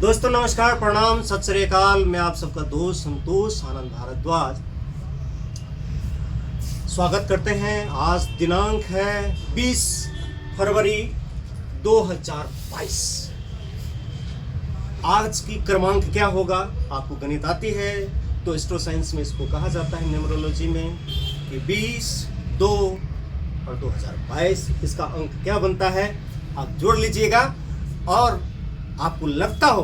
दोस्तों नमस्कार, प्रणाम, सत श्री अकाल। मैं आप सबका दोस्त संतोष आनंद भारद्वाज स्वागत करते हैं। आज दिनांक है 20 फरवरी 2022। आज की क्रमांक क्या होगा? आपको गणित आती है तो एस्ट्रो साइंस में इसको कहा जाता है, न्यूमरोलॉजी में, कि 20, 2 और 2022 इसका अंक क्या बनता है आप जोड़ लीजिएगा। और आपको लगता हो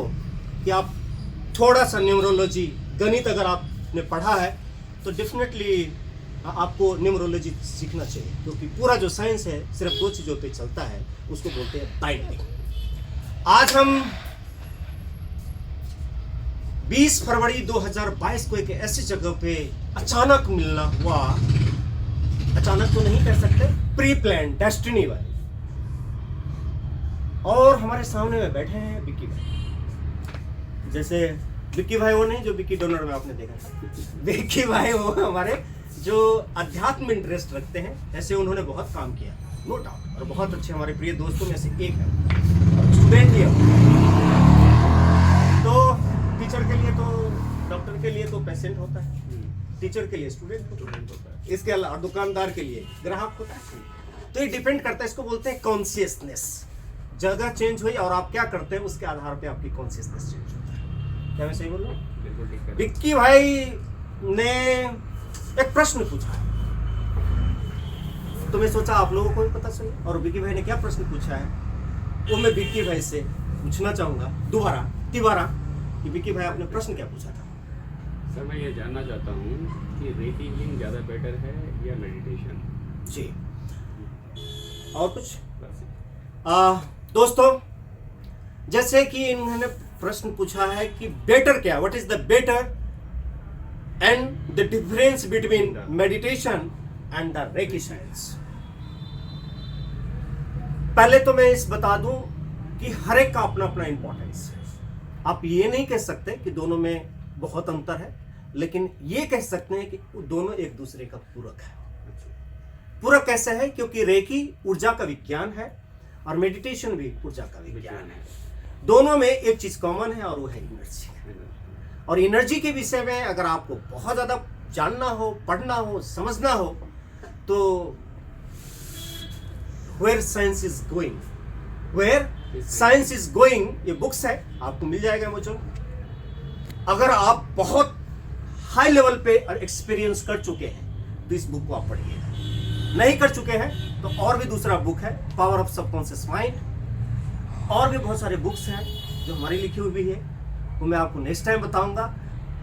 कि आप थोड़ा सा न्यूमरोलॉजी गणित अगर आपने पढ़ा है तो डेफिनेटली आपको न्यूमरोलॉजी सीखना चाहिए, क्योंकि पूरा जो साइंस है सिर्फ दो चीज़ों पे चलता है, उसको बोलते हैं बाइनरी। आज हम 20 फरवरी 2022 को एक ऐसी जगह पे अचानक मिलना हुआ, अचानक तो नहीं कह सकते, प्री प्लान, डेस्टिनी वाली। और हमारे सामने में बैठे हैं विक्की भाई। जैसे विक्की भाई वो नहीं जो विक्की डोनर में आपने देखा था, विक्की भाई वो हमारे जो अध्यात्म में इंटरेस्ट रखते हैं, ऐसे उन्होंने बहुत काम किया, नो डाउट, और बहुत अच्छे हमारे प्रिय दोस्तों में से एक है, स्टूडेंट ही है। तो टीचर के लिए तो, डॉक्टर के लिए तो पेशेंट होता है, टीचर के लिए स्टूडेंट होता है, इसके अलावा दुकानदार के लिए ग्राहक होता है। तो ये डिपेंड करता है, इसको बोलते हैं कॉन्शियसनेस। जगह चेंज हुई और आप क्या करते हैं उसके आधार पे आपकी कॉन्शियसनेस चेंज होता है। क्या मैं सही बोल रहा हूँ? बिल्कुल ठीक है। विक्की भाई ने एक प्रश्न पूछा है, तो मैं सोचा आप लोगों को भी पता चले। और विक्की भाई ने क्या प्रश्न पूछा है वो मैं विक्की भाई से पूछना चाहूंगा तिबारा कि विक्की भाई आपने प्रश्न क्या पूछा था? सर मैं ये जानना चाहता हूँ कि रेकी हीलिंग ज़्यादा बेटर है या मेडिटेशन? जी, और कुछ? बस दोस्तों, जैसे कि इन्होंने प्रश्न पूछा है कि बेटर क्या, what is the better and the difference between meditation and the reiki science. पहले तो मैं इस बता दूं कि हर एक का अपना अपना इंपॉर्टेंस है। आप ये नहीं कह सकते कि दोनों में बहुत अंतर है, लेकिन ये कह सकते हैं कि दोनों एक दूसरे का पूरक है। पूरक कैसे है? क्योंकि रेकी ऊर्जा का विज्ञान है और मेडिटेशन भी ऊर्जा का विज्ञान है। दोनों में एक चीज कॉमन है और वो है एनर्जी। और एनर्जी के विषय में अगर आपको बहुत ज्यादा जानना हो, पढ़ना हो, समझना हो, तो वेयर साइंस इज गोइंग, ये बुक्स है, आपको मिल जाएगा मुझे। अगर आप बहुत हाई लेवल पे एक्सपीरियंस कर चुके हैं तो इस बुक को आप पढ़िएगा। नहीं कर चुके हैं तो और भी दूसरा बुक है, पावर ऑफ सबकॉन्शियस माइंड। और भी बहुत सारे बुक्स हैं जो हमारी लिखी हुई भी है, वो मैं आपको नेक्स्ट टाइम बताऊंगा।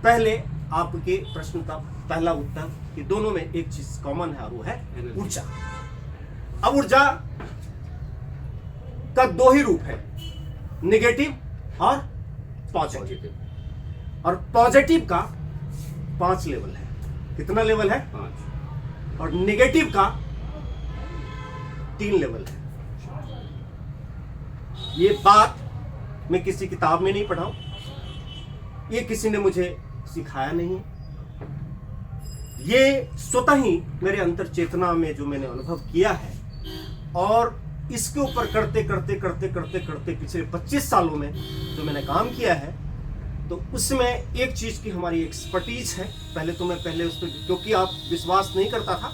पहले आपके प्रश्न का पहला उत्तर कि दोनों में एक चीज कॉमन है और वो है ऊर्जा। अब ऊर्जा का दो ही रूप है, नेगेटिव और पॉजिटिव। और पॉजिटिव का 5 लेवल है। कितना लेवल है? 5। और नेगेटिव का 3 लेवल है। ये बात मैं किसी किताब में नहीं पढ़ा हूं, ये किसी ने मुझे सिखाया नहीं है, ये स्वतः ही मेरे अंतर चेतना में जो मैंने अनुभव किया है। और इसके ऊपर करते करते पिछले 25 सालों में जो मैंने काम किया है, तो उसमें एक चीज की हमारी एक्सपर्टीज है। पहले उस पर, क्योंकि आप विश्वास नहीं करता था,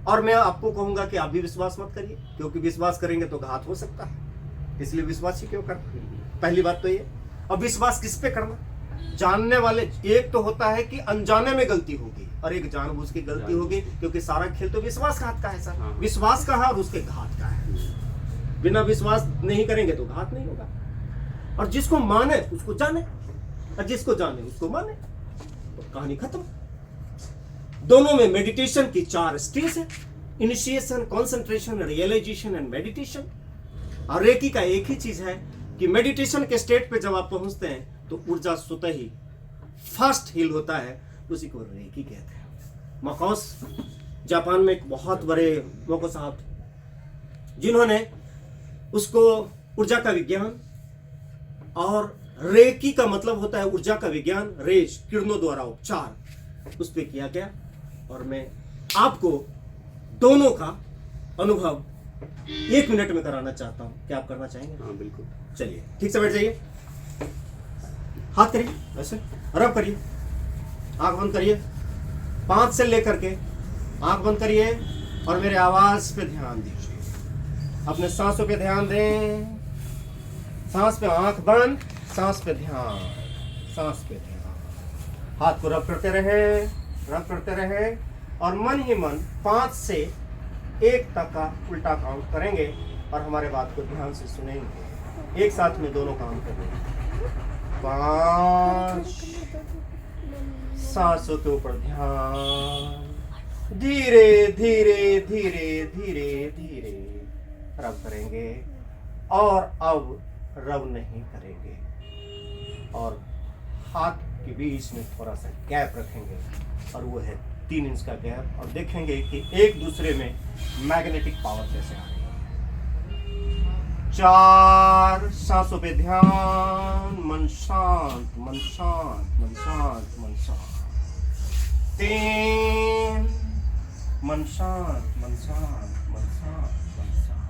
और मैं आपको कहूंगा कि आप भी विश्वास मत करिए, क्योंकि विश्वास करेंगे तो घात हो सकता है, इसलिए विश्वास ही क्यों करना। पहली बात तो ये। अब विश्वास किस पे करना? जानने वाले, एक तो होता है कि अनजाने में गलती होगी और एक जानबूझ की गलती होगी, क्योंकि सारा खेल तो विश्वासघात का है सर। विश्वास का है और उसके घात का है। बिना विश्वास नहीं करेंगे तो घात नहीं होगा। और जिसको माने उसको जाने, और जिसको जाने उसको माने, तो कहानी खत्म। दोनों में मेडिटेशन की 4 स्टेज है, initiation, concentration, realization and meditation. और रेकी का एक ही चीज है कि मेडिटेशन के स्टेट पे जब आप पहुंचते हैं तो ऊर्जा स्वतः ही फास्ट हील होता है, उसी को रेकी कहते हैं। मकोस, जापान में एक बहुत बड़े मोको साहब, जिन्होंने उसको ऊर्जा का विज्ञान, और रेकी का मतलब होता है ऊर्जा का विज्ञान, रेज, किरणों द्वारा उपचार, उस पर किया गया। और मैं आपको दोनों का अनुभव 1 मिनट में कराना चाहता हूं। क्या आप करना चाहेंगे? हाँ बिल्कुल। चलिए ठीक से बैठ जाइए। हाथ करिए ऐसे, रब करिए, आंख बंद करिए, 5 से लेकर के आंख बंद करिए और मेरे आवाज पे ध्यान दीजिए। अपने सांसों पे ध्यान दें। सांस पे आंख बंद, सांस पे ध्यान, सांस पे ध्यान। हाथ को रब करते रहे और मन ही मन 5 से 1 तक का उल्टा काउंट करेंगे और हमारे बात को ध्यान से सुनेंगे। एक साथ में दोनों काम करेंगे। 5, सांसों के ऊपर ध्यान, धीरे धीरे धीरे धीरे धीरे रब करेंगे और अब रब नहीं करेंगे और हाथ के बीच में थोड़ा सा गैप रखेंगे और वो है 3 इंच का गैप और देखेंगे कि एक दूसरे में मैग्नेटिक पावर कैसे आ रही है। 4, सांसों पे ध्यान, मन शांत, मन शांत, मन शांत, मन शांत। 3, मन शांत, मन शांत, मन शांत, मन शांत।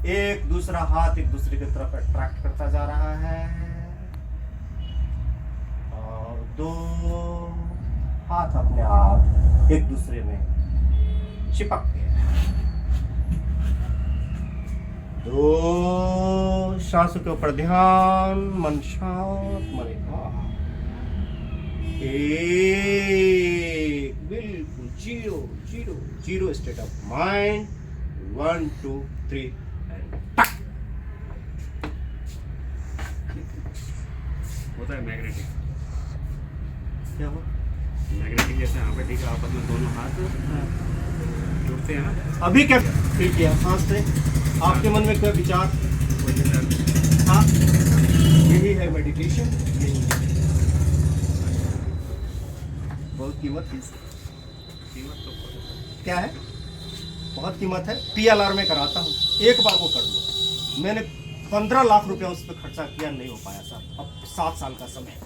एक दूसरा हाथ एक दूसरे की तरफ अट्रैक्ट करता जा रहा है और 2 हाथ अपने आप एक दूसरे में चिपक गए। 2, सांसों के ऊपर ध्यान, मन शांत, मन एकाग्र। 1, बिल्कुल जीरो स्टेट ऑफ माइंड। 1, 2, 3 होता है मैग्नेटिक। क्या हुआ? मैग्नेटिक जैसे यहाँ पे ठीक है, आपस में दोनों हाथ जुड़ते हैं ना। अभी क्या फील किया? सांस से आपके मन में क्या विचार? हाँ, यही है मेडिटेशन। बहुत कीमत है। कीमत तो क्या है? बहुत कीमत है। PLR में कराता हूँ, एक बार वो कर लो। मैंने 15 लाख रुपया उस पर खर्चा किया, नहीं हो पाया साहब। अब 7 साल का समय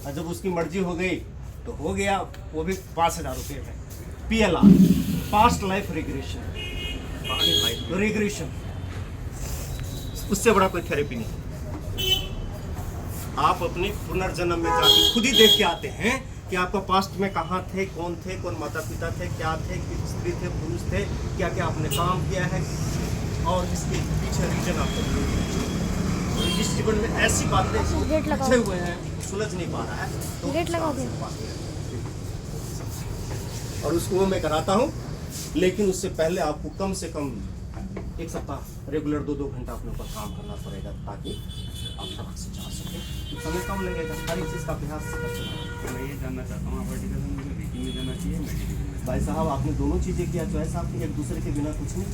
और जब उसकी मर्जी हो गई तो हो गया, वो भी 5,000 रुपये में। PLR, पास्ट लाइफ रिग्रेशन, उससे बड़ा कोई थेरेपी नहीं। आप अपने पुनर्जन्म में जाके खुद ही देख के आते हैं कि आपका पास्ट में कहाँ थे, कौन माता पिता थे, क्या थे, किस स्त्री थे, पुरुष थे, क्या क्या आपने काम किया है और इसके पीछे रीजन आपको इस जीवन में ऐसी बातें पीछे हुए हैं, सुलझ नहीं पा रहा है तो और उसको मैं कराता हूँ। लेकिन उससे पहले आपको कम से कम 1 सप्ताह रेगुलर 2-2 घंटा अपने ऊपर काम करना पड़ेगा ताकि आप सड़क से जा सकें। समय कम लगेगा, हर एक चीज़ का अभ्यास करना। मैं ये जानना चाहता हूँ पर्टिकुलर मुझे रेकी में जाना चाहिए, मेडिटेशन में? भाई साहब, आपने दोनों चीज़ें किया, चॉइस आपकी एक दूसरे के बिना कुछ नहीं।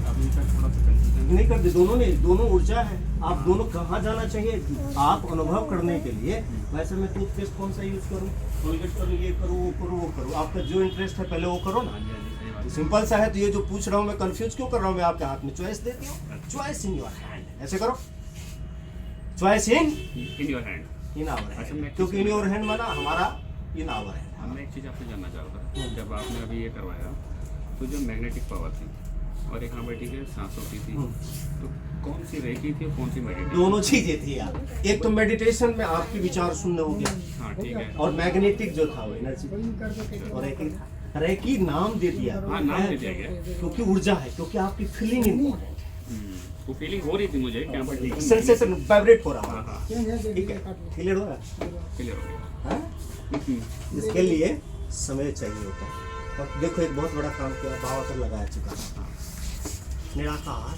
आप इनका थोड़ा सा कंफ्यूजन नहीं करते, दोनों ने, दोनों ऊर्जा है। आप दोनों कहाँ जाना चाहिए आप अनुभव करने के लिए। वैसे मैं टूथपेस्ट कौन सा यूज़ करूँ, कोलगेट करूँ, ये करूँ, वो करूँ, वो करूँ, आपका जो इंटरेस्ट है पहले वो करो ना। हाँ जी, हाँ जी, सही बात है। सिंपल सा है। तो ये जो पूछ रहा हूँ मैं, कंफ्यूज क्यों कर रहा हूँ? मैं आपके हाथ में चॉइस देती हूँ, चॉइस इन योर हैंड। ऐसे करो, choice in your hand. Our अच्छा, हैंड, मैं क्योंकि इन योर हैंड माना हमारा इन आवर हैंड। मैं एक चीज़ आपसे जानना चाह रहा था, जब आपने अभी ये करवाया तो जो मैग्नेटिक पावर थी और एक हाँ बैठी के सांसों की थी, तो कौन सी रेकी थी और कौन सी मेडिटेशन? दोनों चीजें थी यार। एक तो मेडिटेशन में आपके विचार सुनने हो गया, हाँ ठीक है, और मैग्नेटिक जो था वो एनर्जी, और एक रेकी नाम दे दिया। हाँ नाम दे दिया गया। क्योंकि ऊर्जा है, क्योंकि आपकी फीलिंग इम्पोर्टेंट है। वो फीलिंग हो रही थी मुझे क्या पर सेंसेशन वाइब्रेट हो रहा हाँ है। हाँ ठीक है, क्लियर हो रहा क्लियर हो गया। है। इसके लिए समय चाहिए होता है। और देखो, एक बहुत बड़ा काम किया, भावाकर लगाया चुका है। निराकार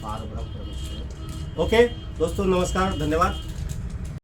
पार ब्रह्म परमेश्वर। ओके दोस्तों, नमस्कार, धन्यवाद।